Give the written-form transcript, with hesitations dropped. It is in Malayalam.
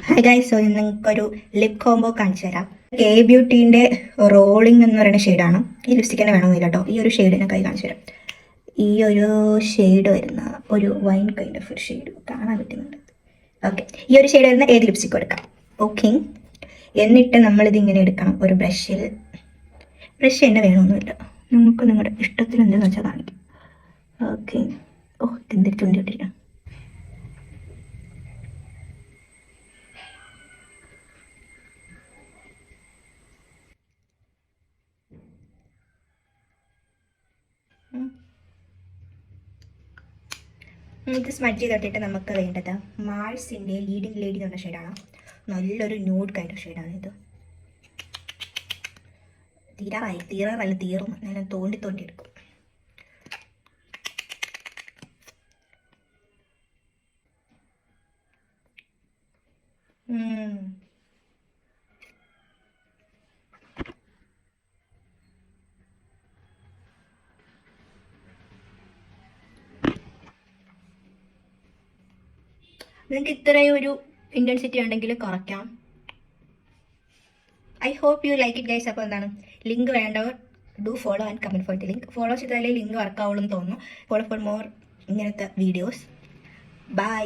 ഹായ് ഗൈസ്, സോ നിങ്ങൾക്കൊരു ലിപ് കോംബോ കാണിച്ചു തരാം. കെ ബ്യൂട്ടീൻ്റെ റോളിംഗ് എന്ന് പറയുന്ന ഷെയ്ഡാണ്. ഈ ലിപ്സ്റ്റിക് തന്നെ വേണമെന്നില്ല കേട്ടോ. ഈ ഒരു ഷെയ്ഡ് ഞാൻ കൈ കാണിച്ചു തരാം. ഈ ഒരു ഷെയ്ഡ് വരുന്ന ഒരു വൈൻ കൈൻഡ് ഓഫ് ഒരു ഷെയ്ഡ് കാണാൻ പറ്റുന്നുണ്ട്. ഓക്കെ, ഈ ഒരു ഷെയ്ഡ് വരുന്ന ഏത് ലിപ്സ്റ്റിക്കും എടുക്കാം. ഓക്കെ, എന്നിട്ട് നമ്മളിത് ഇങ്ങനെ എടുക്കണം. ഒരു ബ്രഷ് തന്നെ വേണമെന്നില്ല, നമുക്ക് നിങ്ങളുടെ ഇഷ്ടത്തിന് എന്തെന്ന് വെച്ചാൽ കാണിക്കും. ഓക്കെ, എന്തൊരു ചുണ്ടിട്ടില്ല. ഇത് സ്മഡ്ജ് ചെയ്തിട്ട് നമുക്ക് വേണ്ടത് മാൾസിൻ്റെ ലീഡിങ് ലേഡി എന്ന് പറഞ്ഞ ഷെയ്ഡാണ്. നല്ലൊരു ന്യൂഡ് കൈൻഡ് ഓഫ് ഷെയ്ഡാണ് ഇത്. തീർന്നു. ഞാൻ തോണ്ടി എടുക്കും. നിങ്ങൾക്ക് ഇത്രയും ഒരു ഇൻറ്റൻസിറ്റി ഉണ്ടെങ്കിൽ കുറയ്ക്കാം. I hope you like it guys. അപ്പോൾ എന്താണ്, ലിങ്ക് വേണ്ടവർ do follow and comment for the link. Follow ചെയ്താലേ ലിങ്ക് വർക്കാവുള്ളൂ എന്ന് തോന്നുന്നു. ഫോളോ ഫോർ മോർ ഇങ്ങനത്തെ വീഡിയോസ്. ബൈ.